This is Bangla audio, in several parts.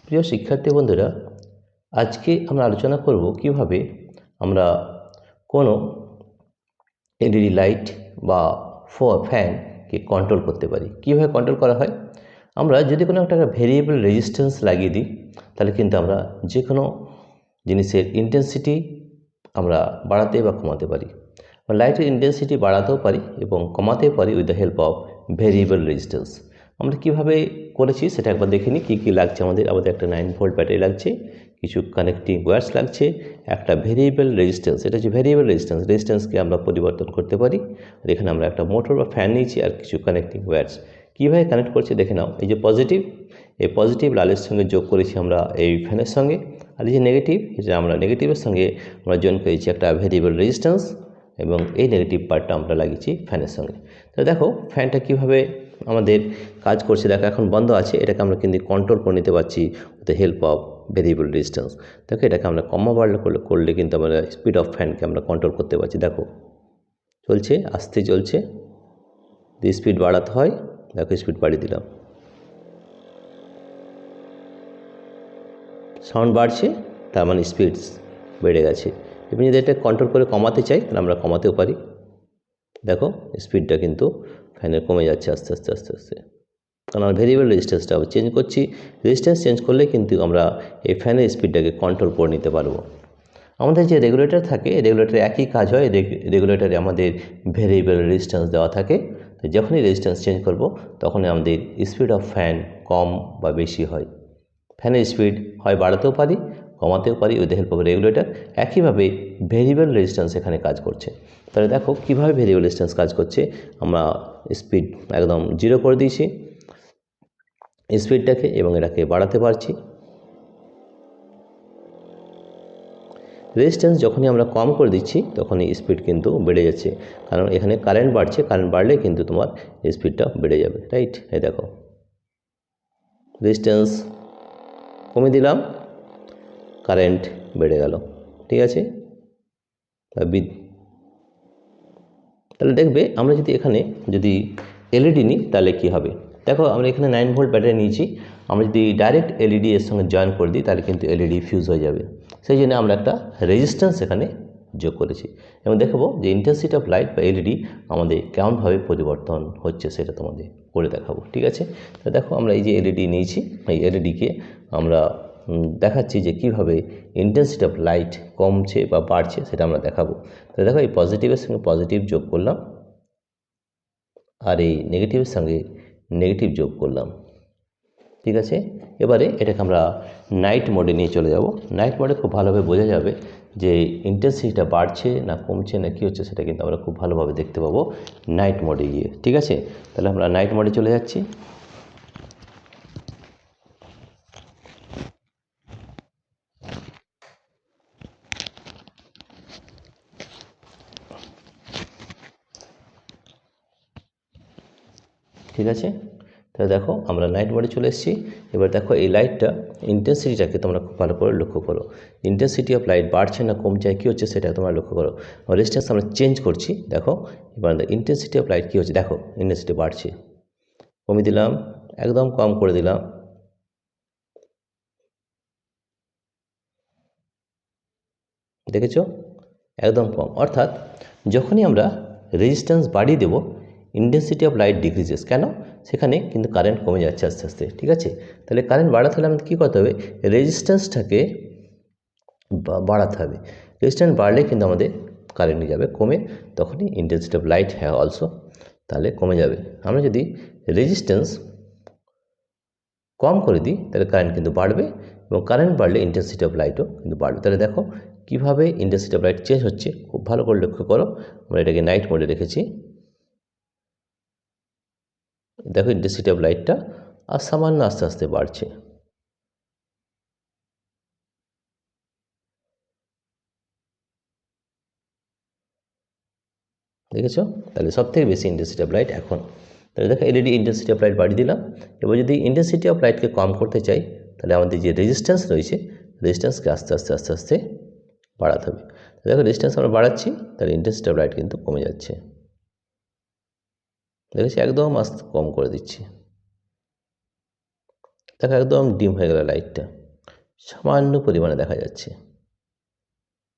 প্রিয় শিক্ষার্থী বন্ধুরা, আজকে আমরা আলোচনা করব কিভাবে আমরা কোনো এলইডি লাইট বা ফ্যানকে কন্ট্রোল করতে পারি। কিভাবে কন্ট্রোল করা হয়? আমরা যদি কোনো একটা ভেরিয়েবল রেজিস্ট্যান্স লাগিয়ে দিই, তাহলে কিন্তু আমরা যে কোনো জিনিসের ইন্টেন্সিটি আমরা বাড়াতে বা কমাতে পারি। লাইটের ইন্টেন্সিটি বাড়াতেও পারি এবং কমাতেও পারি with the help of variable resistance. আমরা কিভাবে করেছি সেটা একবার দেখে নিই। কী লাগছে আমাদের একটা 9 ভোল্ট ব্যাটারি লাগছে, কিছু কানেক্টিং ওয়্যার্স লাগছে, একটা ভেরিয়েবল রেজিস্ট্যান্স। এটা হচ্ছে ভেরিয়েবল রেজিস্ট্যান্সকে আমরা পরিবর্তন করতে পারি। আর এখানে আমরা একটা মোটর বা ফ্যান নিয়েছি আর কিছু কানেক্টিং ওয়্যার্স। কীভাবে কানেক্ট করছি দেখে নাও। এই যে পজিটিভ, এই পজিটিভ লালের সঙ্গে যোগ করেছি আমরা এই ফ্যানের সঙ্গে, আর এই যে নেগেটিভ, এটা আমরা নেগেটিভের সঙ্গে আমরা জয়েন করেছি একটা ভেরিয়েবল রেজিস্ট্যান্স এবং এই নেগেটিভ পার্টটা আমরা লাগিয়েছি ফ্যানের সঙ্গে। তো দেখো ফ্যানটা কীভাবে আমাদের কাজ করছে। দেখো এখন বন্ধ আছে, এটাকে আমরা কিন্তু কন্ট্রোল করে নিতে পারছি with the help of variable resistance. দেখো এটাকে আমরা কমা বাড়লে করলে কিন্তু আমরা স্পিড অফ ফ্যানকে আমরা কন্ট্রোল করতে পারছি। দেখো চলছে, আস্তে চলছে, যদি স্পিড বাড়াতে হয় দেখো স্পিড বাড়িয়ে দিলাম, সাউন্ড বাড়ছে, তার মানে স্পিড বেড়ে গেছে। এবং যদি এটা কন্ট্রোল করে কমাতে চাই তাহলে আমরা কমাতেও পারি। দেখো স্পিডটা কিন্তু ফ্যানের কমে যাচ্ছে আস্তে আস্তে আস্তে আস্তে, কারণ আমরা ভেরিয়েবল রেজিস্ট্যান্সটা চেঞ্জ করছি। রেজিস্ট্যান্স চেঞ্জ করলে কিন্তু আমরা এই ফ্যানের স্পিডটাকে কন্ট্রোল করে নিতে পারবো। আমাদের যে রেগুলেটর থাকে, রেগুলেটরে একই কাজ হয়। রেগুলেটরে আমাদের ভেরিয়েবল রেজিস্ট্যান্স দেওয়া থাকে। তো যখনই রেজিস্ট্যান্স চেঞ্জ করব তখনই আমাদের স্পিড অফ ফ্যান কম বা বেশি হয়। ফ্যানের স্পিড হয় বাড়াতেও পারি, কমাতেও পারি with the help of regulator. একইভাবে ভেরিয়েবল রেজিস্ট্যান্স এখানে কাজ করছে। তাহলে দেখো কীভাবে ভেরিয়েবল রেজিস্ট্যান্স কাজ করছে। আমরা স্পিড একদম 0 করে দিয়েছি স্পিডটাকে এবং এটাকে বাড়াতে পারছি। রেজিস্ট্যান্স যখনই আমরা কম করে দিচ্ছি তখনই স্পিড কিন্তু বেড়ে যাচ্ছে, কারণ এখানে কারেন্ট বাড়ছে। কারেন্ট বাড়লে কিন্তু তোমার স্পিডটা বেড়ে যাবে, রাইট? এই দেখো রেজিস্ট্যান্স কমে দিলাম, কারেন্ট বেড়ে গেল, ঠিক আছে? তাহলে দেখবে আমরা যদি এখানে এলইডি নিই তাহলে কী হবে। দেখো আমরা এখানে 9 ভোল্ট ব্যাটারি নিয়েছি, আমরা যদি ডাইরেক্ট এলইডি এর সঙ্গে জয়েন করে দিই তাহলে কিন্তু এলইডি ফিউজ হয়ে যাবে। সেই জন্য আমরা একটা রেজিস্ট্যান্স এখানে যোগ করেছি এবং দেখবো যে ইন্টেন্সিটি অফ লাইট বা এলইডি আমাদের কেমনভাবে পরিবর্তন হচ্ছে সেটা তোমাদের করে দেখাবো, ঠিক আছে? তো দেখো আমরা এই যে এলইডি নিয়েছি, এই এলইডিকে আমরা দেখাচ্ছি যে কীভাবে ইন্টেন্সিটি অফ লাইট কমছে বা বাড়ছে সেটা আমরা দেখাবো। তো দেখো এই পজিটিভের সঙ্গে পজিটিভ যোগ করলাম আর এই নেগেটিভের সঙ্গে নেগেটিভ যোগ করলাম, ঠিক আছে? এবারে এটাকে আমরা নাইট মোডে নিয়ে চলে যাব। নাইট মোডে খুব ভালোভাবে বোঝা যাবে যে ইন্টেন্সিটিটা বাড়ছে না কমছে না কী হচ্ছে, সেটা কিন্তু আমরা খুব ভালোভাবে দেখতে পাবো নাইট মোডে গিয়ে, ঠিক আছে? তাহলে আমরা নাইট মোডে চলে যাচ্ছি। ঠিক আছে, তাহলে দেখো আমরা নাইট মোডে চলে এসেছি। এবার দেখো এই লাইটটা ইন্টেন্সিটিটাকে তোমরা খুব ভালো করে লক্ষ্য করো। ইন্টেন্সিটি অফ লাইট বাড়ছে না কমছে কী হচ্ছে সেটা তোমরা লক্ষ্য করো। রেজিস্ট্যান্স আমরা চেঞ্জ করছি, দেখো এবার ইন্টেন্সিটি অফ লাইট কী হচ্ছে, দেখো ইন্টেন্সিটি বাড়ছে, কমিয়ে দিলাম, একদম কম করে দিলাম, দেখেছো একদম কম। অর্থাৎ যখনই আমরা রেজিস্ট্যান্স বাড়িয়ে দেবো ইন্টেন্সিটি অফ লাইট ডিক্রিজেস। কেন? সেখানে কিন্তু কারেন্ট কমে যাচ্ছে আস্তে আস্তে, ঠিক আছে? তাহলে কারেন্ট বাড়াতে হলে আমাদের কী করতে হবে, রেজিস্ট্যান্সটাকে বাড়াতে হবে। রেজিস্ট্যান্স বাড়লে কিন্তু আমাদের কারেন্ট যাবে কমে, তখনই ইন্টেন্সিটি অফ লাইট হ্যাঁ অলসো তাহলে কমে যাবে। আমরা যদি রেজিস্ট্যান্স কম করে দিই তাহলে কারেন্ট কিন্তু বাড়বে এবং কারেন্ট বাড়লে ইন্টেন্সিটি অফ লাইটও কিন্তু বাড়বে। তাহলে দেখো কীভাবে ইন্টেন্সিটি অফ লাইট চেঞ্জ হচ্ছে, খুব ভালো করে লক্ষ্য করো। আমরা এটাকে নাইট মোডে রেখেছি, দেখো ইন্টেন্সিটি অফ লাইটটা আর সামান্য আস্তে আস্তে বাড়ছে, দেখেছো? তাহলে সবথেকে বেশি ইন্টেন্সিটি অফ লাইট এখন। তাহলে দেখো এলইডি ইন্টেন্সিটি অফ লাইট বাড়িয়ে দিলাম। এবার যদি ইন্টেন্সিটি অফ লাইটকে কম করতে চাই তাহলে আমাদের যে রেজিস্ট্যান্স রয়েছে রেজিস্ট্যান্সকে আস্তে আস্তে আস্তে আস্তে বাড়াতে হবে। দেখো রেজিস্ট্যান্স আমরা বাড়াচ্ছি তাহলে ইন্টেন্সিটি অফ লাইট কিন্তু কমে যাচ্ছে, দেখেছি? একদম আস্তে কম করে দিচ্ছি, দেখো একদম ডিম হয়ে গেল লাইটটা। সামান্য পরিমাণে দেখা যাচ্ছে,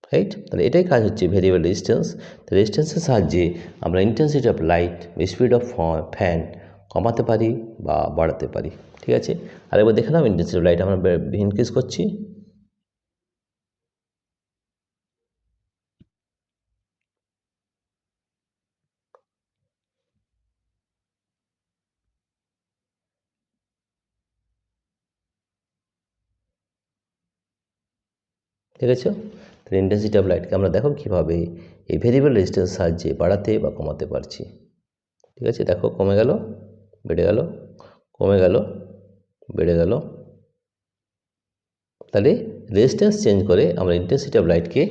রাইট। তাহলে এটাই কাজ হচ্ছে ভেরিয়েবল রেজিস্ট্যান্স। রেজিস্ট্যান্সের সাহায্যে আমরা intensity of light, speed of fan কমাতে পারি বা বাড়াতে পারি, ঠিক আছে। আরেকবার দেখে নাও, ইন্টেন্সিটি অফ লাইট আমরা ইনক্রিজ করছি, ঠিক আছে। তাহলে ইন্টেন্সিটি অফ লাইটকে আমরা দেখো কীভাবে এই ভেরিয়েবল রেজিস্ট্যান্সের সাহায্যে বাড়াতে বা কমাতে পারছি, ঠিক আছে। দেখো কমে গেল, বেড়ে গেল, কমে গেল, বেড়ে গেল। তাহলে রেজিস্ট্যান্স চেঞ্জ করে আমরা ইন্টেন্সিটি অফ লাইটকে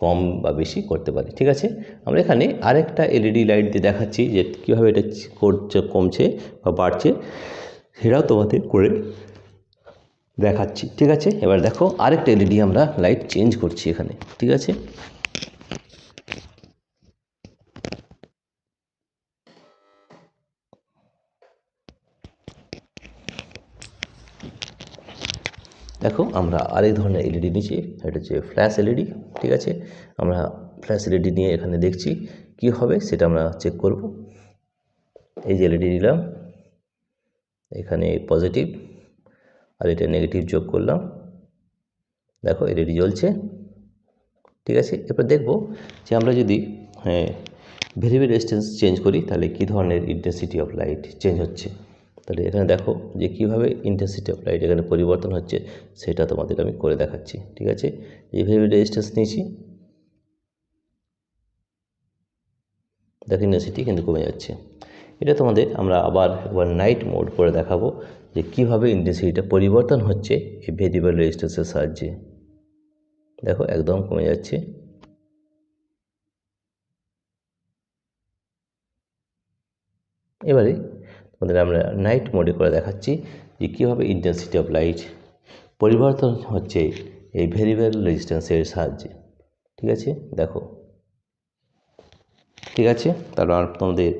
কম বা বেশি করতে পারি, ঠিক আছে। আমরা এখানে আরেকটা এলইডি লাইট দিয়ে দেখাচ্ছি যে কীভাবে এটা করছে, কমছে বা বাড়ছে, সেটাও তোমাদের করে দেখাচ্ছি, ঠিক আছে। এবার দেখো আরেকটা এলইডি আমরা লাইট চেঞ্জ করছি এখানে, ঠিক আছে। দেখো আমরা আরেক ধরনের এলইডি নিয়েছি, এটা হচ্ছে ফ্ল্যাশ এলইডি, ঠিক আছে। আমরা ফ্ল্যাশ এলইডি নিয়ে এখানে দেখছি কি হবে সেটা আমরা চেক করব। এই যে এলইডি নিলাম, এখানে পজিটিভ আর এটা নেগেটিভ যোগ করলাম, দেখো এলইডি জ্বলছে, ঠিক আছে। এরপর দেখব যে আমরা যদি ভেরিয়েবল রেজিস্ট্যান্স চেঞ্জ করি তাহলে কী ধরনের ইন্টেন্সিটি অফ লাইট চেঞ্জ হচ্ছে। তাহলে এখানে দেখো যে কীভাবে ইন্টেন্সিটি অফ লাইট এখানে পরিবর্তন হচ্ছে সেটা তোমাদের আমি করে দেখাচ্ছি, ঠিক আছে। এই ভেরিয়েবল রেজিস্ট্যান্স নিয়েছি, দেখো ইন্টেন্সিটি কিন্তু কমে যাচ্ছে। এটা তোমাদের আমরা আবার একবার নাইট মোড করে দেখাবো যে কীভাবে ইন্টেন্সিটিটা পরিবর্তন হচ্ছে এই ভেরিয়েবল রেজিস্ট্যান্সের সাহায্যে। দেখো একদম কমে যাচ্ছে, এবারে তোমাদের আমরা নাইট মোডে করে দেখাচ্ছি যে কীভাবে ইন্টেন্সিটি অফ লাইট পরিবর্তন হচ্ছে এই ভেরিয়েবল রেজিস্ট্যান্সের সাহায্যে, ঠিক আছে। দেখো, ঠিক আছে। তারপর আমরা তোমাদের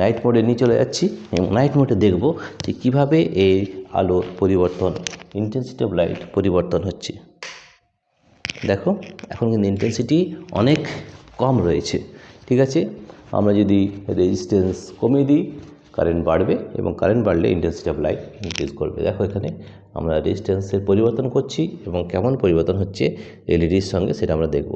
নাইট মোডে নিয়ে চলে যাচ্ছি এবং নাইট মোডে দেখব যে কীভাবে এই আলোর পরিবর্তন, ইন্টেন্সিটি অফ লাইট পরিবর্তন হচ্ছে। দেখো এখন কিন্তু ইন্টেন্সিটি অনেক কম রয়েছে, ঠিক আছে। আমরা যদি রেজিস্ট্যান্স কমিয়ে দিই কারেন্ট বাড়বে এবং কারেন্ট বাড়লে ইন্টেন্সিটি অফ লাইট ইনক্রিজ করবে। দেখো এখানে আমরা রেজিস্ট্যান্সের পরিবর্তন করছি এবং কেমন পরিবর্তন হচ্ছে এলইডির সঙ্গে সেটা আমরা দেখব।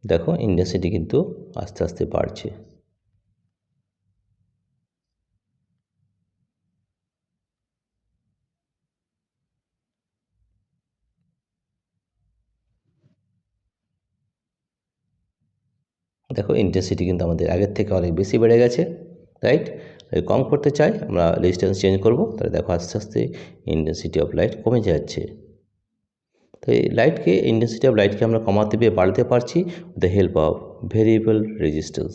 দেখো ইন্টেন্সিটি কিন্তু আস্তে আস্তে বাড়ছে। দেখো ইন্টেন্সিটি কিন্তু আমাদের আগের থেকে অনেক বেশি বেড়ে গেছে, রাইট। কম করতে চাই আমরা রেজিস্ট্যান্স চেঞ্জ করব, তাহলে দেখো আস্তে আস্তে ইন্টেন্সিটি অফ লাইট কমে যাচ্ছে। তো এই লাইটকে, ইন্টেন্সিটি অফ লাইটকে আমরা কমাতে বা বাড়াতে পারছি with the help of variable resistance.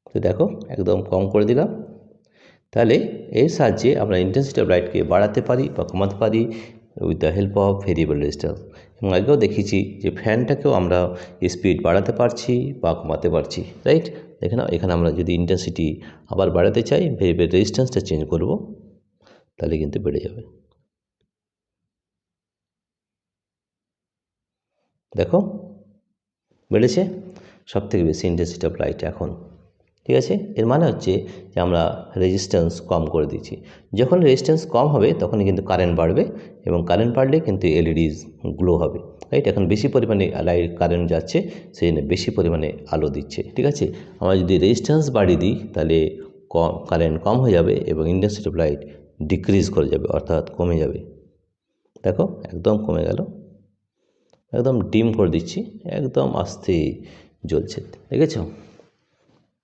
তো দেখো একদম কম করে দিলাম। তাহলে এর সাহায্যে আমরা ইন্টেন্সিটি অফ লাইটকে বাড়াতে পারি বা কমাতে পারি with the help of variable resistance. এবং আগেও দেখিয়েছি যে ফ্যানটাকেও আমরা স্পিড বাড়াতে পারছি বা কমাতে পারছি, রাইট। দেখে নাও এখানে আমরা যদি ইন্টেন্সিটি আবার বাড়াতে চাই, ভেরিয়েবল রেজিস্ট্যান্সটা চেঞ্জ করব, তাহলে কিন্তু বেড়ে যাবে। দেখো বেড়েছে, সব থেকে বেশি ইন্টেন্সিটি অফ লাইট এখন, ঠিক আছে। এর মানে হচ্ছে যে আমরা রেজিস্ট্যান্স কম করে দিচ্ছি। যখন রেজিস্ট্যান্স কম হবে তখনই কিন্তু কারেন্ট বাড়বে এবং কারেন্ট বাড়লে কিন্তু এলইডিস গ্লো হবে, রাইট। এখন বেশি পরিমাণে লাইট কারেন্ট যাচ্ছে, সেই জন্য বেশি পরিমাণে আলো দিচ্ছে, ঠিক আছে। আমরা যদি রেজিস্ট্যান্স বাড়িয়ে দিই তাহলে কারেন্ট কম হয়ে যাবে এবং ইন্টেন্সিটি অফ লাইট ডিক্রিজ করে যাবে, অর্থাৎ কমে যাবে। দেখো একদম কমে গেল, একদম ডিম করে দিচ্ছি, একদম আস্তে জ্বলছে, দেখেছ।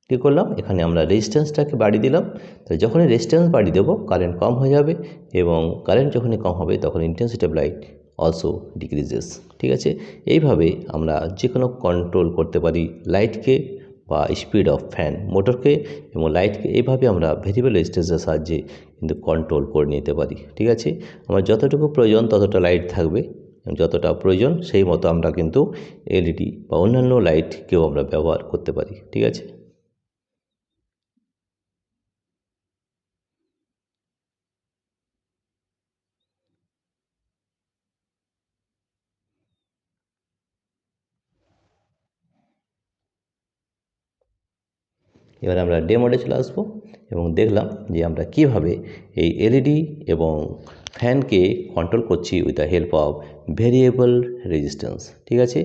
কী করলাম, এখানে আমরা রেজিস্ট্যান্সটাকে বাড়িয়ে দিলাম। তাহলে যখনই রেজিস্ট্যান্স বাড়িয়ে দেবো কারেন্ট কম হয়ে যাবে এবং কারেন্ট যখনই কম হবে তখন intensity of light also decreases, ঠিক আছে। এইভাবে আমরা যে কোনো কন্ট্রোল করতে পারি লাইটকে বা স্পিড অফ ফ্যান, মোটরকে এবং লাইটকে এইভাবে আমরা ভেরিয়েবল রেজিস্ট্যান্সের সাহায্যে কিন্তু কন্ট্রোল করে নিতে পারি। ঠিক আছে, আমার যতটুকু প্রয়োজন ততটা লাইট থাকবে, যতটা প্রয়োজন সেই মতো আমরা কিন্তু এলইডি বা অন্যান্য লাইটকেও আমরা ব্যবহার করতে পারি। ঠিক আছে, এবার আমরা ডে মোডে চলে আসবো এবং দেখলাম যে আমরা কিভাবে এই এলইডি এবং ফ্যানকে কন্ট্রোল করছি with the help of variable resistance. ঠিক আছে,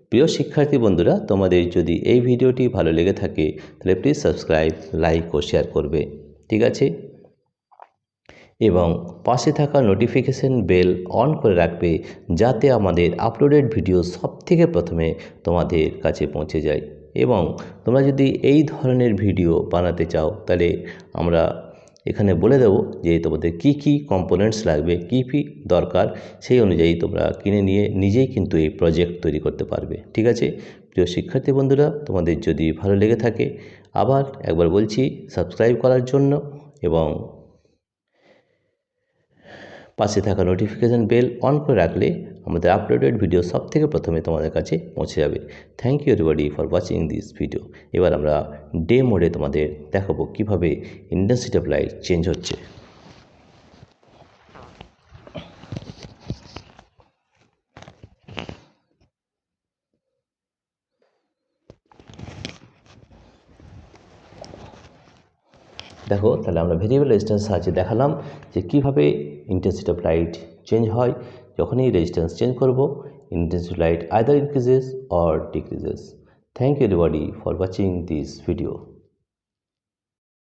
প্রিয় শিক্ষার্থী বন্ধুরা, তোমাদের যদি এই ভিডিওটি ভালো লেগে থাকে তাহলে প্লিজ সাবস্ক্রাইব, লাইক ও শেয়ার করবে। ঠিক আছে, এবং পাশে থাকা নোটিফিকেশন বেল অন করে রাখবে, যাতে আমাদের আপলোডেড ভিডিও সবথেকে প্রথমে তোমাদের কাছে পৌঁছে যায়। এবং তোমরা যদি এই ধরনের ভিডিও বানাতে চাও তাহলে আমরা এখানে বলে দেবো যে তোমাদের কি কি কম্পোনেন্টস লাগবে, কী কী দরকার, সেই অনুযায়ী তোমরা কিনে নিয়ে নিজেই কিন্তু এই প্রজেক্ট তৈরি করতে পারবে। ঠিক আছে, প্রিয় শিক্ষার্থী বন্ধুরা, তোমাদের যদি ভালো লেগে থাকে আবার একবার বলছি সাবস্ক্রাইব করার জন্য, এবং পাশে থাকা নোটিফিকেশান বেল অন করে রাখলে আমাদের আপলোডেড ভিডিও সবথেকে প্রথমে তোমাদের কাছে পৌঁছে যাবে। Thank you everybody for watching this video. এবার আমরা ডে মোডে তোমাদের দেখাবো কীভাবে ইন্টেন্সিটি অফ লাইট চেঞ্জ হচ্ছে। দেখো, তাহলে আমরা ভেরিয়েবল রেজিস্ট্যান্স সাহায্যে দেখালাম যে কীভাবে ইন্টেন্সিটি অফ লাইট চেঞ্জ হয়। যখনই রেজিস্ট্যান্স চেঞ্জ করব, intensity of light either increases or decreases. Thank you everybody for watching this video.